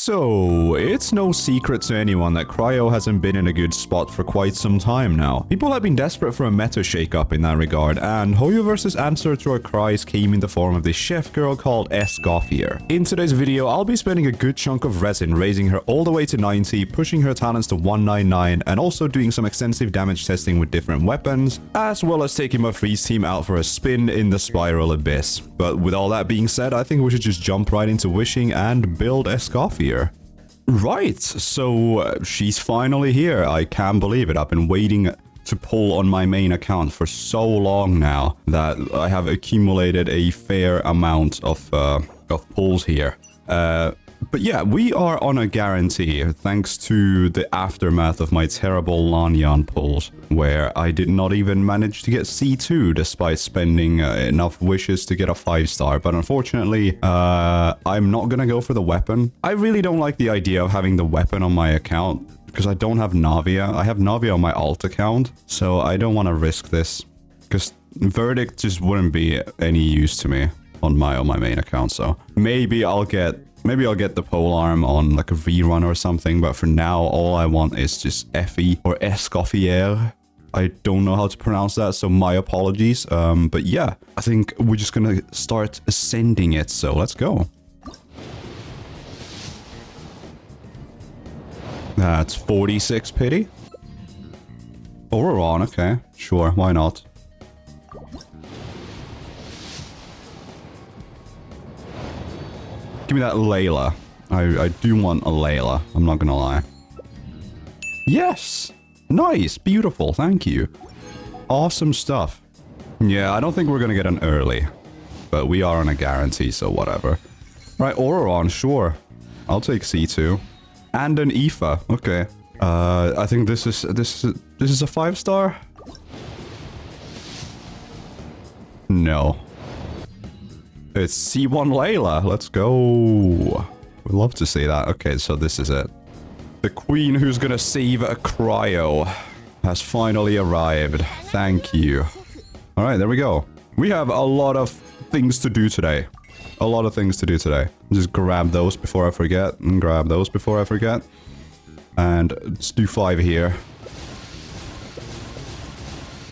So, it's no secret to anyone that Cryo hasn't been in a good spot for quite some time now. People have been desperate for a meta shake-up in that regard, and Hoyoverse's answer to our cries came in the form of this chef girl called Escoffier. In today's video, I'll be spending a good chunk of resin raising her all the way to 90, pushing her talents to 199, and also doing some extensive damage testing with different weapons, as well as taking my freeze team out for a spin in the Spiral Abyss. But with all that being said, I think we should just jump right into wishing and build Escoffier. Right, so she's finally here. I can't believe it. I've been waiting to pull on my main account for so long now that I have accumulated a fair amount of pulls here. But yeah, we are on a guarantee thanks to the aftermath of my terrible Lanyan pulls, where I did not even manage to get C2 despite spending enough wishes to get a 5-star. But unfortunately, I'm not gonna go for the weapon. I really don't like the idea of having the weapon on my account because I don't have Navia. I have Navia on my alt account, so I don't want to risk this because Verdict just wouldn't be any use to me on my main account. So maybe I'll get the polearm on like a rerun or something, but for now, all I want is just Effie or Escoffier. I don't know how to pronounce that, so my apologies. But yeah, I think we're just gonna start ascending it, so let's go. That's 46 pity. Auron, okay, sure, why not? Give me that Layla. I do want a Layla. I'm not gonna lie. Yes! Nice! Beautiful. Thank you. Awesome stuff. Yeah, I don't think we're gonna get an early. But we are on a guarantee, so whatever. Right, Auron, sure. I'll take C2. And an Aoife. Okay. I think this is a 5-star? No. It's C1 Layla. Let's go. We'd love to see that. Okay, so this is it. The queen who's gonna save a Cryo has finally arrived. Thank you. All right, there we go. We have a lot of things to do today. A lot of things to do today. Just grab those before I forget. And grab those before I forget. And let's do 5 here.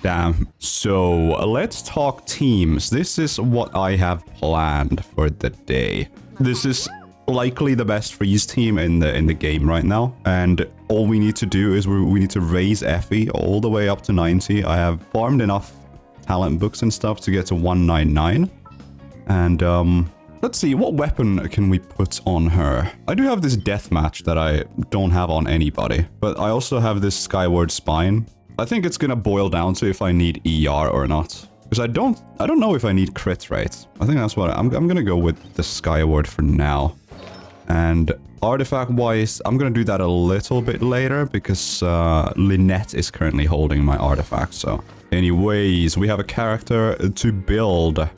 Damn. So, let's talk teams. This is what I have planned for the day. This is likely the best freeze team in the game right now. And all we need to do is we need to raise Effie all the way up to 90. I have farmed enough talent books and stuff to get to 199. And, let's see, what weapon can we put on her? I do have this deathmatch that I don't have on anybody. But I also have this Skyward Spine. I think it's gonna boil down to if I need ER or not. Because I don't know if I need crit rate. I think that's what I'm gonna go with the Skyward for now. And artifact-wise, I'm gonna do that a little bit later because Lynette is currently holding my artifact. So anyways, we have a character to build.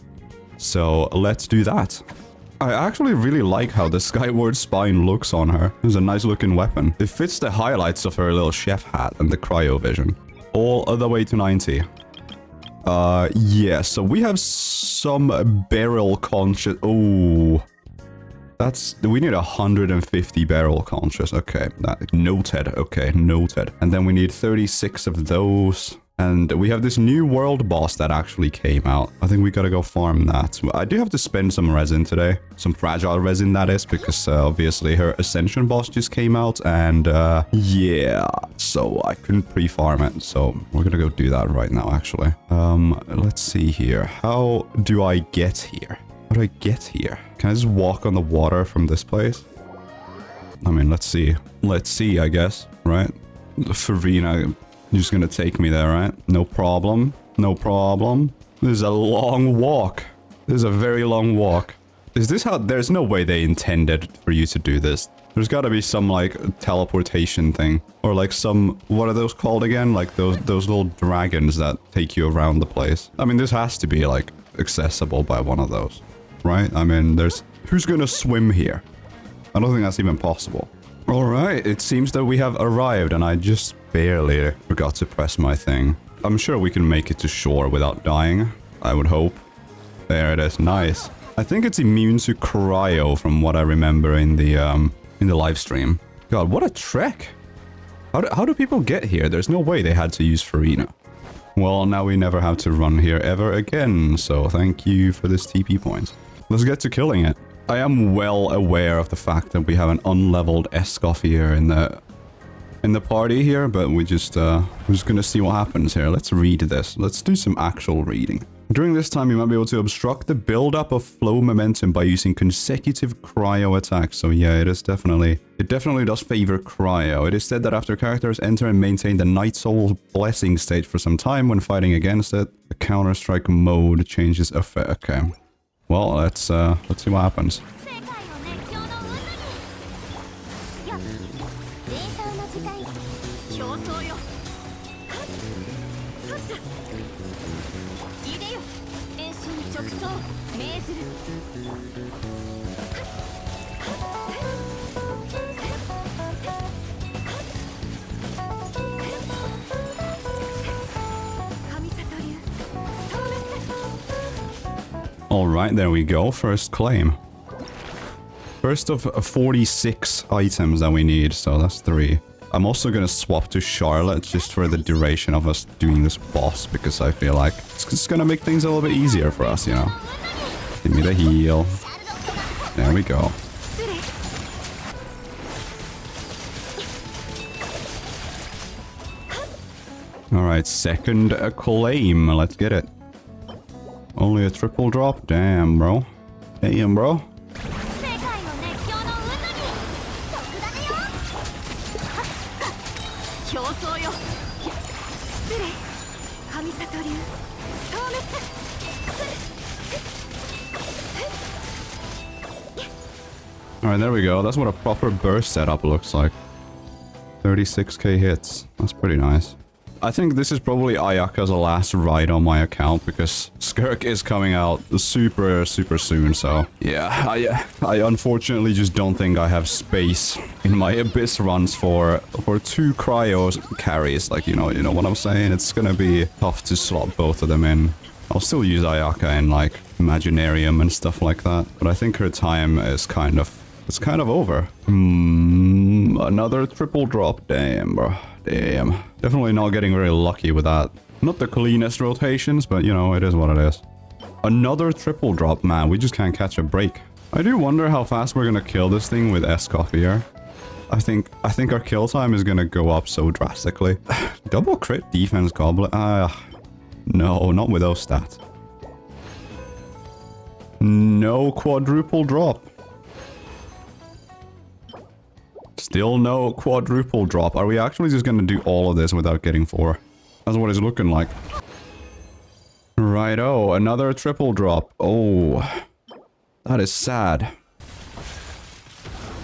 So let's do that. I actually really like how the Skyward Spine looks on her. It's a nice looking weapon. It fits the highlights of her little chef hat and the cryo vision. All the way to 90. Yeah, so we have some Beryl Conches. Oh, we need 150 Beryl Conches. Okay, noted. Okay, noted. And then we need 36 of those. And we have this new world boss that actually came out. I think we gotta go farm that. I do have to spend some resin today. Some fragile resin, that is, because obviously her Ascension boss just came out. And yeah, so I couldn't pre-farm it. So we're gonna go do that right now, actually. Let's see here. How do I get here? How do I get here? Can I just walk on the water from this place? I mean, let's see. Let's see, I guess, right? Farina... You're just gonna take me there, right? No problem. No problem. This is a long walk. This is a very long walk. Is this how... There's no way they intended for you to do this. There's gotta be some, like, teleportation thing. Or, like, some... What are those called again? Like, those little dragons that take you around the place. I mean, this has to be, like, accessible by one of those. Right? I mean, there's... Who's gonna swim here? I don't think that's even possible. Alright, it seems that we have arrived, and I just barely forgot to press my thing. I'm sure we can make it to shore without dying. I would hope. There it is. Nice. I think it's immune to cryo from what I remember in the in the live stream. God, what a trek. How do people get here? There's no way they had to use Farina. Well, now we never have to run here ever again, so thank you for this TP point. Let's get to killing it. I am well aware of the fact that we have an unleveled Escoffier in the party here, but we're just gonna see what happens here. Let's read this. Let's do some actual reading. During this time, you might be able to obstruct the buildup of flow momentum by using consecutive cryo attacks. So yeah, it definitely does favor cryo. It is said that after characters enter and maintain the Night Soul's blessing state for some time when fighting against it, the Counter-Strike mode changes effect. Okay. Well, let's see what happens. Alright, there we go. First claim. First of 46 items that we need, so that's 3. I'm also gonna swap to Charlotte just for the duration of us doing this boss, because I feel like it's just gonna make things a little bit easier for us, you know. Give me the heal. There we go. Alright, second claim. Let's get it. Only a triple drop? Damn, bro. Damn, bro. Alright, there we go. That's what a proper burst setup looks like. 36k hits. That's pretty nice. I think this is probably Ayaka's last ride on my account because Skirk is coming out super soon, so yeah, I unfortunately just don't think I have space in my Abyss runs for 2 Cryo carries, like, you know what I'm saying? It's gonna be tough to slot both of them in. I'll still use Ayaka in like Imaginarium and stuff like that, but I think her time is kind of over. Another triple drop. Damn, bro. Damn. Definitely not getting very lucky with that. Not the cleanest rotations, but you know, it is what it is. Another triple drop, man. We just can't catch a break. I do wonder how fast we're gonna kill this thing with Escoffier. I think our kill time is gonna go up so drastically. Double crit defense goblet. No, not with those stats. No quadruple drop. Still no quadruple drop. Are we actually just gonna do all of this without getting 4? That's what it's looking like. Righto, another triple drop. Oh, that is sad.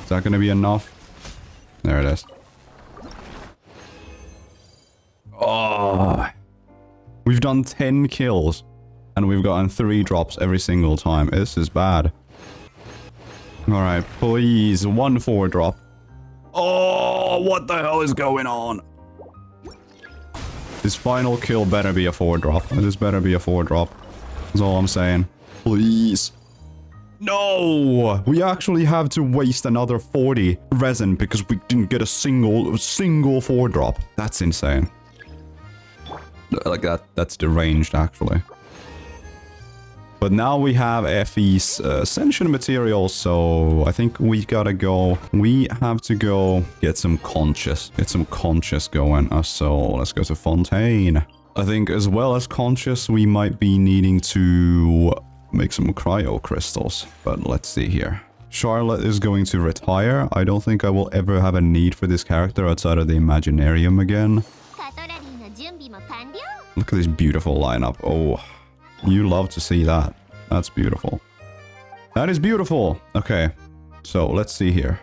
Is that gonna be enough? There it is. Oh, we've done 10 kills and we've gotten 3 drops every single time. This is bad. Alright, please, 1 4 drop. Oh, what the hell is going on? This final kill better be a 4 drop. This better be a 4 drop. That's all I'm saying. Please. No! We actually have to waste another 40 resin because we didn't get a single 4 drop. That's insane. Like that's deranged, actually. But now we have Effie's Ascension materials, so I think we gotta go. We have to go get some Conches. Get some Conches going. So let's go to Fontaine. I think as well as Conches, we might be needing to make some Cryo crystals. But let's see here. Charlotte is going to retire. I don't think I will ever have a need for this character outside of the Imaginarium again. Look at this beautiful lineup. Oh. You love to see that. That's beautiful. That is beautiful. Okay. So, let's see here.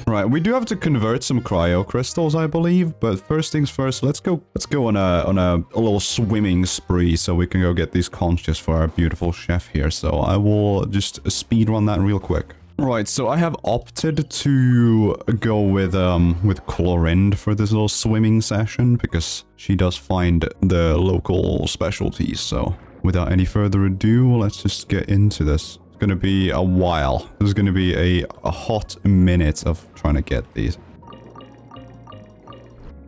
Right, we do have to convert some cryo crystals, I believe. But first things first, let's go on a little swimming spree so we can go get these conches for our beautiful chef here. So, I will just speedrun that real quick. Right, so I have opted to go with Chlorinde for this little swimming session because she does find the local specialties. So without any further ado, let's just get into this. It's gonna be a while. There's gonna be a hot minute of trying to get these.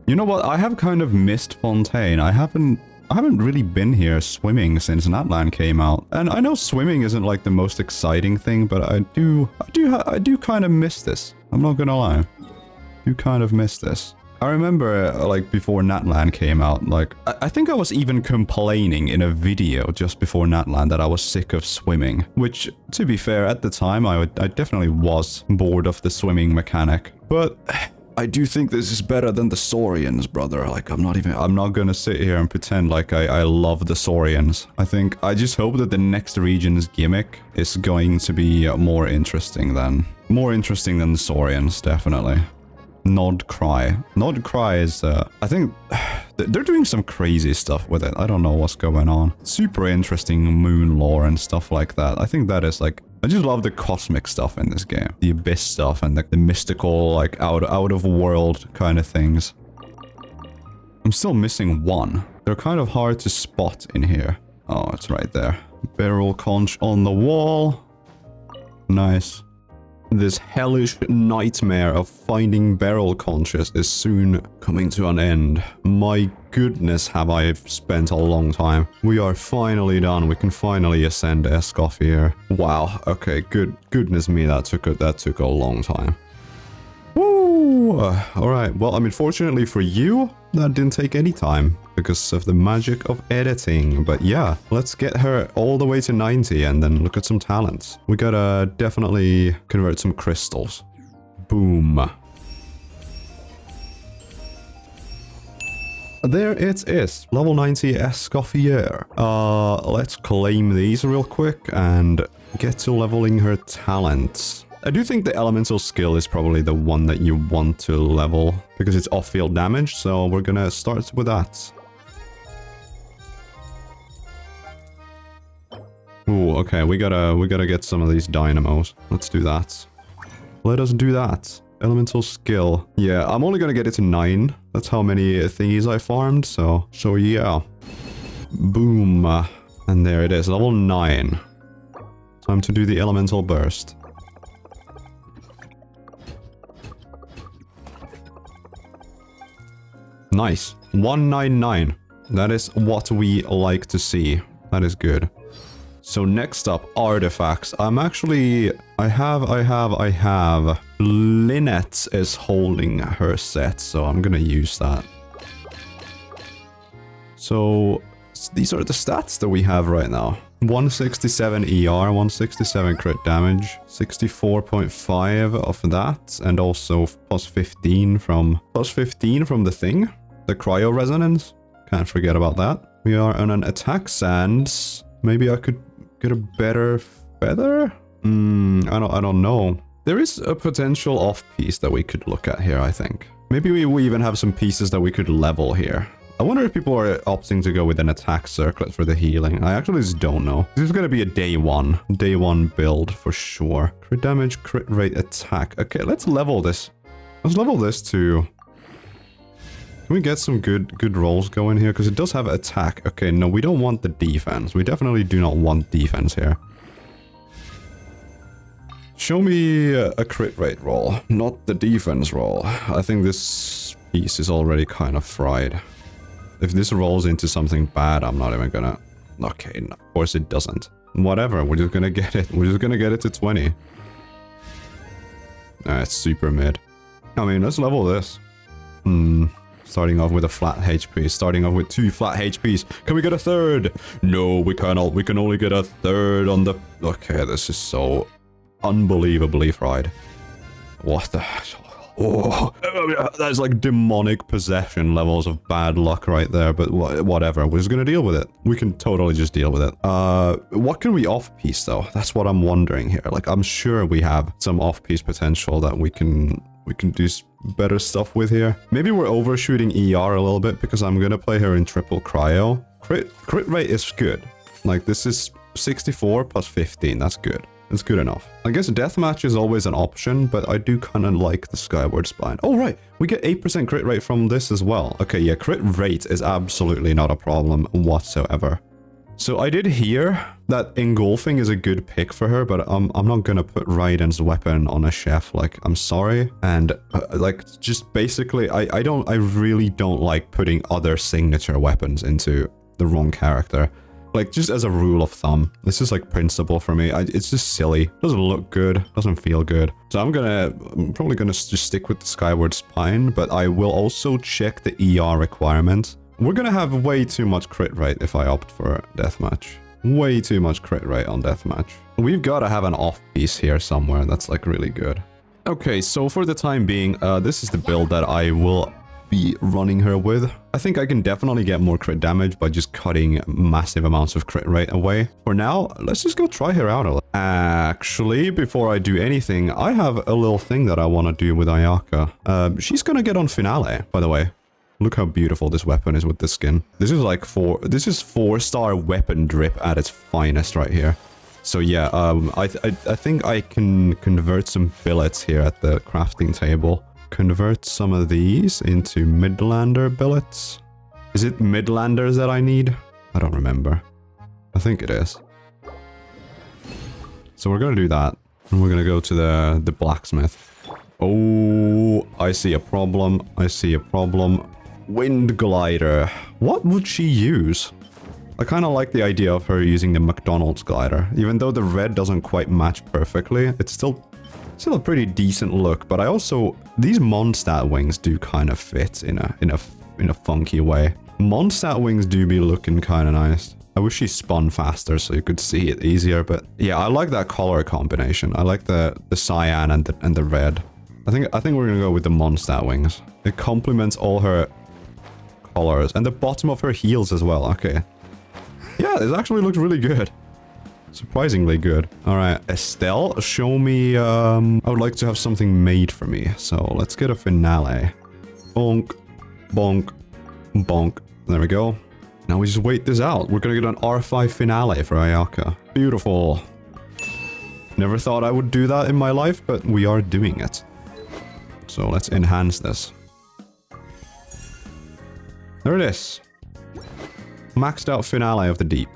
You know what? I have kind of missed Fontaine. I haven't really been here swimming since Natlan came out. And I know swimming isn't like the most exciting thing, but I do kind of miss this. I'm not gonna lie. I do kind of miss this. I remember, like, before Natlan came out, like, I think I was even complaining in a video just before Natlan that I was sick of swimming. Which, to be fair, at the time, I definitely was bored of the swimming mechanic. But I do think this is better than the Saurians, brother. Like, I'm not gonna sit here and pretend like I love the Saurians. I just hope that the next region's gimmick is going to be more interesting than the Saurians, definitely. Nod Cry is, I think they're doing some crazy stuff with it. I don't know what's going on. Super interesting moon lore and stuff like that. I think that is like, I just love the cosmic stuff in this game. The abyss stuff and the mystical, like out of world kind of things. I'm still missing one. They're kind of hard to spot in here. Oh, it's right there. Beryl conch on the wall. Nice. This hellish nightmare of finding Beryl conches is soon coming to an end. My goodness, have I spent a long time. We are finally done. We can finally ascend Escoffier. Wow. Okay, goodness me, that took a long time. Woo! Alright, well, I mean, fortunately for you, that didn't take any time because of the magic of editing. But yeah, let's get her all the way to 90 and then look at some talents. We gotta definitely convert some crystals. Boom. There it is. Level 90 Escoffier. Let's claim these real quick and get to leveling her talents. I do think the elemental skill is probably the one that you want to level because it's off-field damage, so we're gonna start with that. Ooh, okay, we gotta get some of these dynamos. Let's do that. Let us do that. Elemental skill. Yeah, I'm only gonna get it to 9. That's how many thingies I farmed, so yeah. Boom. And there it is, level 9. Time to do the elemental burst. Nice. 199. That is what we like to see. That is good. So next up, artifacts. I have. Lynette is holding her set, so I'm gonna use that. So these are the stats that we have right now. 167 ER, 167 crit damage, 64.5 of that, and also plus 15 from the thing, the cryo resonance. Can't forget about that. We are on an attack sands. Maybe I could get a better feather? I don't know. There is a potential off piece that we could look at here, I think. Maybe we even have some pieces that we could level here. I wonder if people are opting to go with an attack circlet for the healing. I actually just don't know. This is going to be a day one build for sure. Crit damage, crit rate, attack. Okay, let's level this. Let's level this to... Can we get some good rolls going here? Because it does have attack. Okay, no, we don't want the defense. We definitely do not want defense here. Show me a crit rate roll, not the defense roll. I think this piece is already kind of fried. If this rolls into something bad, I'm not even gonna... Okay, no, of course it doesn't. Whatever, we're just gonna get it. We're just gonna get it to 20. It's super mid. I mean, let's level this. Starting off with a flat HP. Starting off with 2 flat HPs. Can we get a third? No, we cannot. We can only get a third on the... Okay, this is so unbelievably fried. What the... Oh, that's like demonic possession levels of bad luck right there, but whatever. We're just gonna deal with it. We can totally just deal with it. What can we off-piece though? That's what I'm wondering here. Like, I'm sure we have some off-piece potential that we can do better stuff with here. Maybe we're overshooting ER a little bit because I'm gonna play her in triple cryo. Crit rate is good. Like, this is 64 plus 15. That's good. It's good enough. I guess deathmatch is always an option, but I do kind of like the Skyward Spine. Oh, right. We get 8% crit rate from this as well. Okay, yeah, crit rate is absolutely not a problem whatsoever. So I did hear that engulfing is a good pick for her, but I'm not gonna put Raiden's weapon on a chef. Like, I'm sorry. And like, just basically, I really don't like putting other signature weapons into the wrong character. Like, just as a rule of thumb. This is like principle for me. It's just silly. Doesn't look good. Doesn't feel good. So I'm probably gonna just stick with the Skyward Spine, but I will also check the ER requirement. We're gonna have way too much crit rate if I opt for deathmatch. Way too much crit rate on deathmatch. We've got to have an off piece here somewhere that's like really good. Okay, so for the time being, this is the build that I will be running her with. I think I can definitely get more crit damage by just cutting massive amounts of crit rate away. For now, let's just go try her out a little. Actually, before I do anything, I have a little thing that I want to do with Ayaka. She's gonna get on Finale, by the way. Look how beautiful this weapon is with the skin. This is like this is 4-star weapon drip at its finest right here. So yeah, I think I can convert some billets here at the crafting table. Convert some of these into Midlander billets. Is it Midlanders that I need? I don't remember. I think it is. So we're gonna do that. And we're gonna go to the blacksmith. Oh, I see a problem. I see a problem. Wind glider. What would she use? I kind of like the idea of her using the McDonald's glider. Even though the red doesn't quite match perfectly, it's still a pretty decent look. But I also, these Mondstadt wings do kind of fit in a funky way. Mondstadt wings do be looking kind of nice. I wish she spun faster so you could see it easier. But yeah, I like that color combination. I like the cyan and the red. I think we're gonna go with the Mondstadt wings. It complements all her colors and the bottom of her heels as well. Okay. Yeah, this actually looks really good. Surprisingly good. Alright, Estelle, show me, I would like to have something made for me. So let's get a finale. Bonk, bonk, bonk. There we go. Now we just wait this out. We're gonna get an R5 finale for Ayaka. Beautiful. Never thought I would do that in my life, but we are doing it. So let's enhance this. There it is. Maxed out finale of the deep.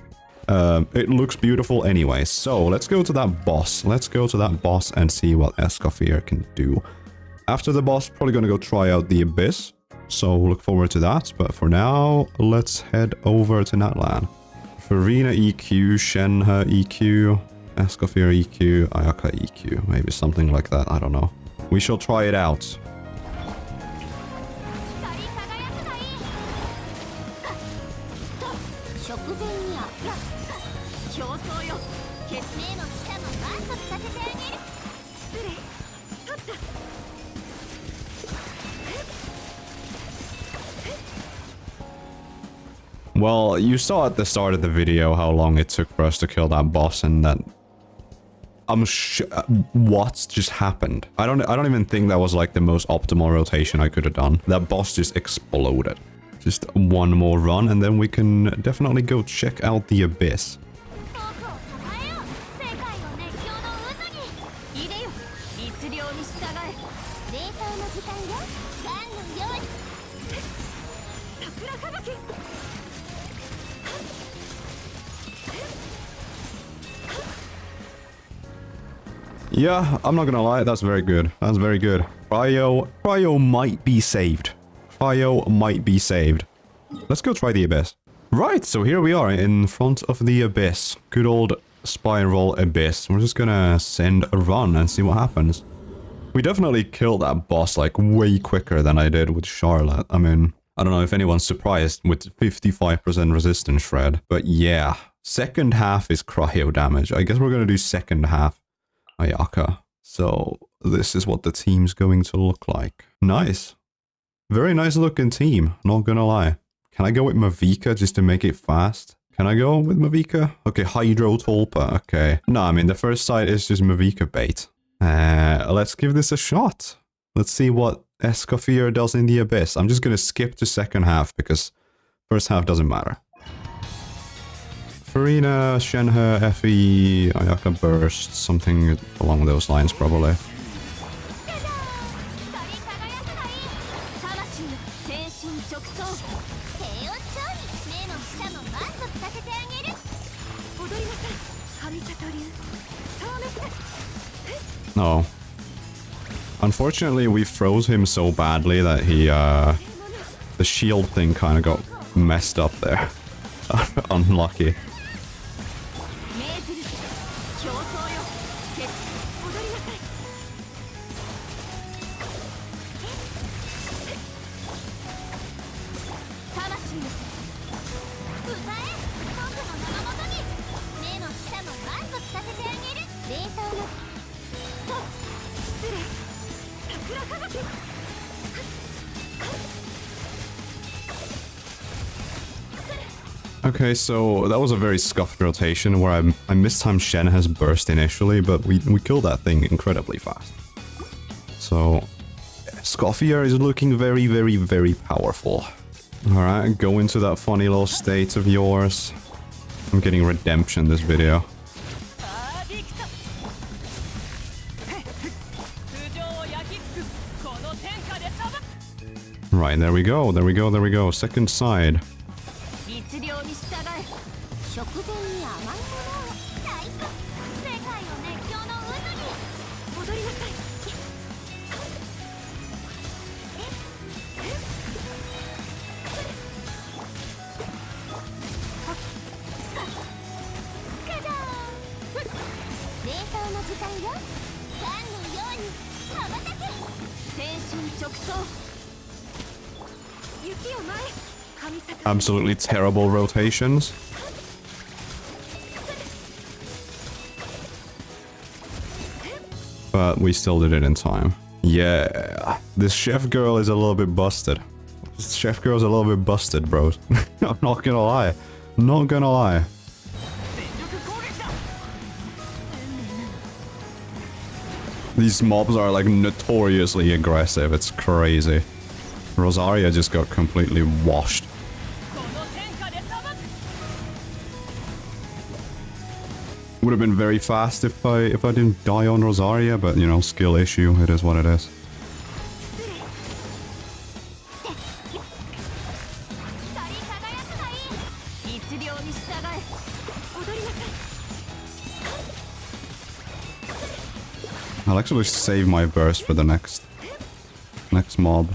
It looks beautiful anyway. So let's go to that boss. Let's go to that boss and see what Escoffier can do. After the boss, probably gonna go try out the Abyss. So look forward to that. But for now, let's head over to Natlan. Farina EQ, Shenhe EQ, Escoffier EQ, Ayaka EQ. Maybe something like that. I don't know. We shall try it out. Well, you saw at the start of the video how long it took for us to kill that boss, and that what just happened? I don't even think that was like the most optimal rotation I could have done. That boss just exploded. Just one more run and then we can definitely go check out the Abyss. Yeah, I'm not gonna lie, that's very good. That's very good. Cryo might be saved. Cryo might be saved. Let's go try the Abyss. Right, so here we are in front of the Abyss. Good old Spiral Abyss. We're just gonna send a run and see what happens. We definitely killed that boss like way quicker than I did with Charlotte. I mean, I don't know if anyone's surprised with 55% resistance shred, but yeah. Second half is cryo damage. I guess we're gonna do second half Ayaka. So this is what the team's going to look like. Nice. Very nice looking team, not gonna lie. Can I go with Mavica just to make it fast? Can I go with Mavica? Okay, Hydro Tulpa, okay. No, I mean, the first side is just Mavica bait. Let's give this a shot. Let's see what Escoffier does in the Abyss. I'm just gonna skip to second half because first half doesn't matter. Farina, Shenhe, Effie, Ayaka Burst, something along those lines probably. No. Unfortunately, we froze him so badly that he, the shield thing kind of got messed up there. Unlucky. Okay, so that was a very scuffed rotation where I mistimed Shenhe's burst initially, but we killed that thing incredibly fast. So, Escoffier is looking very, very, very powerful. Alright, go into that funny little state of yours. I'm getting redemption this video. Right, there we go, there we go, there we go. Second side. Absolutely terrible rotations. But we still did it in time. Yeah, this chef girl is a little bit busted. This chef girl's a little bit busted, bros. I'm not gonna lie. Not gonna lie. These mobs are like notoriously aggressive. It's crazy. Rosaria just got completely washed. Would have been very fast if I didn't die on Rosaria, but you know, skill issue. It is what it is. I'll actually save my burst for the next mob.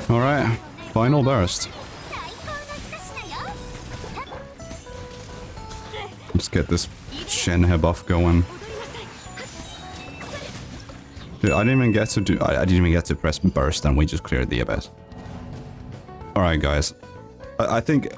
Alright, final burst. Let's get this Shenhe buff going. Dude, I didn't even get to press burst and we just cleared the abyss. Alright guys, I think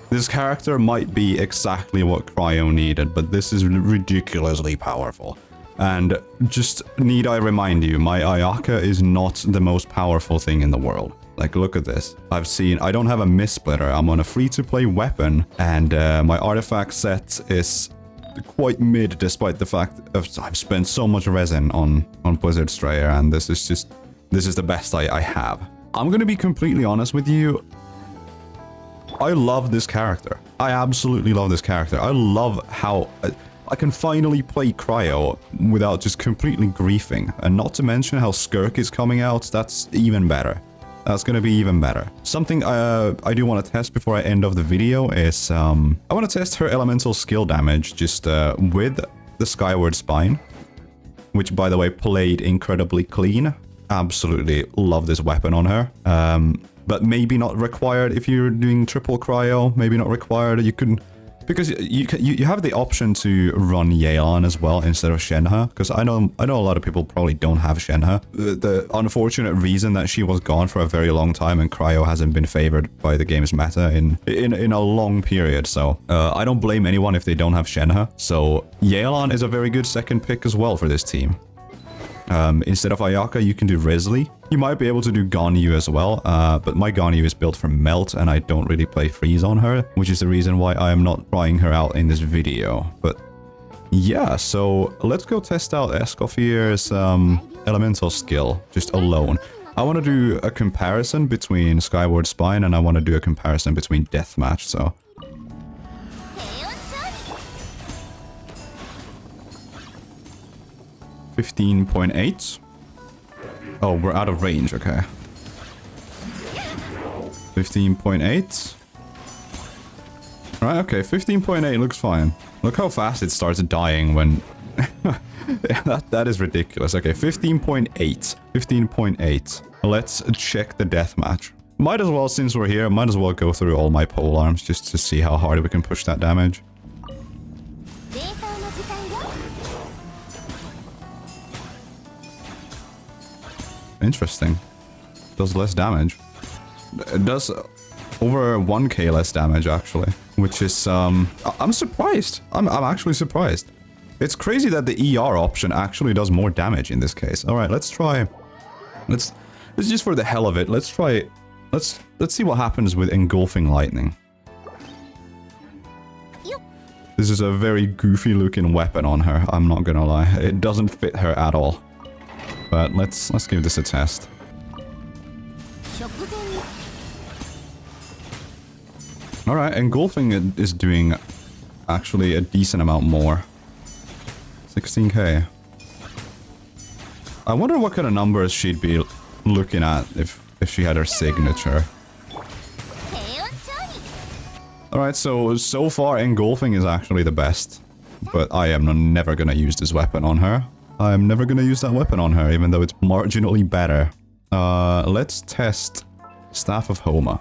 this character might be exactly what Cryo needed, but this is ridiculously powerful. And just need I remind you, my Ayaka is not the most powerful thing in the world. Like, look at this. I don't have a miss splitter. I'm on a free-to-play weapon, and my artifact set is quite mid, despite the fact of I've spent so much resin on Blizzard Strayer, and this is the best I have. I'm gonna be completely honest with you. I love this character. I absolutely love this character. I love how I can finally play Cryo without just completely griefing. And not to mention how Skirk is coming out, that's even better. That's gonna be even better. Something I do want to test before I end off the video is, I want to test her elemental skill damage just with the Skyward Spine. Which, by the way, played incredibly clean. Absolutely love this weapon on her. But maybe not required if you're doing triple Cryo. Maybe not required. You can... Because you have the option to run Yeon as well instead of Shenhe, because I know a lot of people probably don't have Shenhe. The unfortunate reason that she was gone for a very long time and Cryo hasn't been favored by the game's meta in a long period, so I don't blame anyone if they don't have Shenhe. So Yeon is a very good second pick as well for this team. Instead of Ayaka, you can do Risley. You might be able to do Ganyu as well, but my Ganyu is built for Melt, and I don't really play Freeze on her, which is the reason why I am not trying her out in this video. But Yeah, so let's go test out Escoffier's elemental skill, just alone. I want to do a comparison between Skyward Spine and I want to do a comparison between Deathmatch, so... 15.8. Oh, we're out of range, okay. 15.8. Right, okay, 15.8 looks fine. Look how fast it starts dying when... that is ridiculous. Okay, 15.8. 15.8. Let's check the deathmatch. Might as well, since we're here, might as well go through all my pole arms just to see how hard we can push that damage. Interesting. Does less damage. It does over 1k less damage, actually. Which is, I'm surprised. I'm actually surprised. It's crazy that the ER option actually does more damage in this case. Alright, let's try... Let's just for the hell of it, let's try... Let's see what happens with Engulfing Lightning. This is a very goofy looking weapon on her, I'm not gonna lie. It doesn't fit her at all. But let's give this a test. Alright, Engulfing is doing actually a decent amount more. 16k. I wonder what kind of numbers she'd be looking at if she had her signature. Alright, so far Engulfing is actually the best. But I am never gonna use this weapon on her. I'm never gonna use that weapon on her, even though it's marginally better. Let's test Staff of Homa.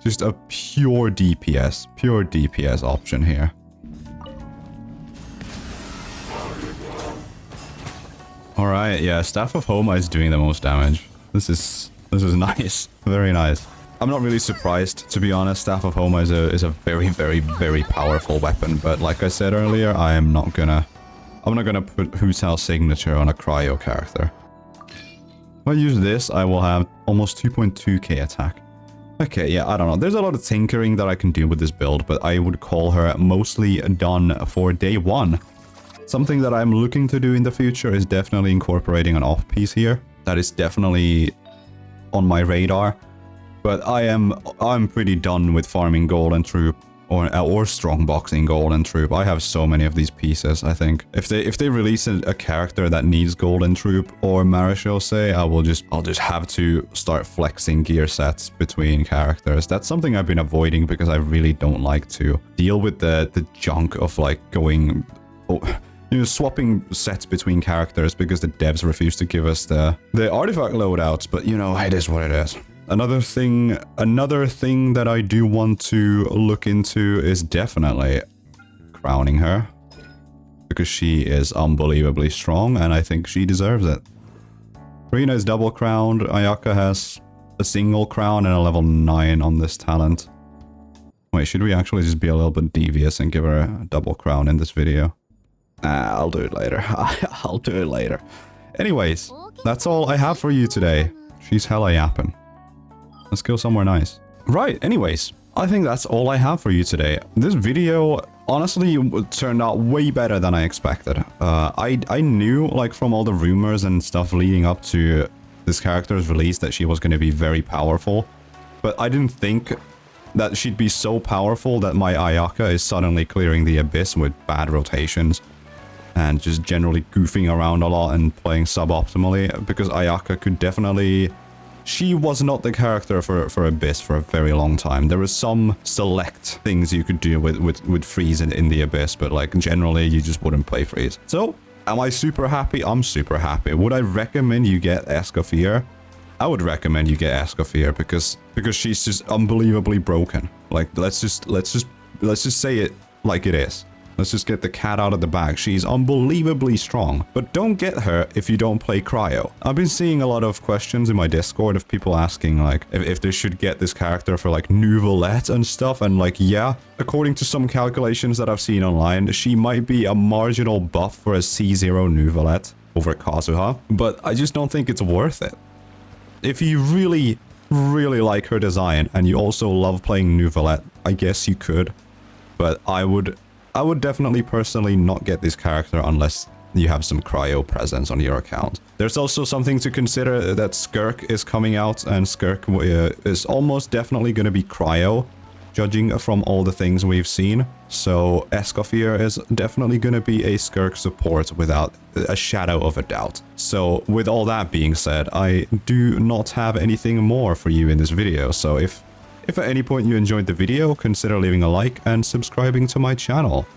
Just a pure DPS option here. Alright, yeah, Staff of Homa is doing the most damage. This is nice. Very nice. I'm not really surprised, to be honest. Staff of Homa is a very, very, very powerful weapon, but like I said earlier, I'm not gonna put Hu Tao's signature on a Cryo character. If I use this, I will have almost 2.2k attack. Okay, yeah, I don't know. There's a lot of tinkering that I can do with this build, but I would call her mostly done for day one. Something that I'm looking to do in the future is definitely incorporating an off-piece here. That is definitely on my radar. But I'm pretty done with farming Golden Troop or strong boxing Golden Troop. I have so many of these pieces, I think. If they release a character that needs Golden Troop or Marechaussee, I'll just have to start flexing gear sets between characters. That's something I've been avoiding because I really don't like to deal with the junk of like going... swapping sets between characters because the devs refuse to give us the artifact loadouts, but you know, it is what it is. Another thing that I do want to look into is definitely crowning her. Because she is unbelievably strong and I think she deserves it. Rina is double crowned, Ayaka has a single crown and a level 9 on this talent. Wait, should we actually just be a little bit devious and give her a double crown in this video? Nah, I'll do it later. I'll do it later. Anyways, that's all I have for you today. She's hella yapping. Let's go somewhere nice. Right, anyways, I think that's all I have for you today. This video, honestly, turned out way better than I expected. I knew, like, from all the rumors and stuff leading up to this character's release that she was going to be very powerful. But I didn't think that she'd be so powerful that my Ayaka is suddenly clearing the abyss with bad rotations. And just generally goofing around a lot and playing suboptimally. Because Ayaka could definitely... She was not the character for Abyss for a very long time. There were some select things you could do with Freeze in the Abyss, but like generally you just wouldn't play Freeze. So, am I super happy? I'm super happy. Would I recommend you get Escoffier? I would recommend you get Escoffier because she's just unbelievably broken. Like let's just say it like it is. Let's just get the cat out of the bag. She's unbelievably strong. But don't get her if you don't play Cryo. I've been seeing a lot of questions in my Discord of people asking, like, if they should get this character for, like, Nouvelette and stuff. And, like, yeah, according to some calculations that I've seen online, she might be a marginal buff for a C0 Nouvelette over Kazuha. But I just don't think it's worth it. If you really, really like her design and you also love playing Nouvelette, I guess you could. But I would I would definitely personally not get this character unless you have some Cryo presence on your account. There's also something to consider that Skirk is coming out, and Skirk is almost definitely going to be Cryo, judging from all the things we've seen. So Escoffier is definitely going to be a Skirk support without a shadow of a doubt. So with all that being said, I do not have anything more for you in this video. So if at any point you enjoyed the video, consider leaving a like and subscribing to my channel.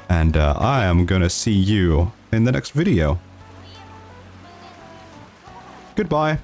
And I am gonna see you in the next video. Goodbye.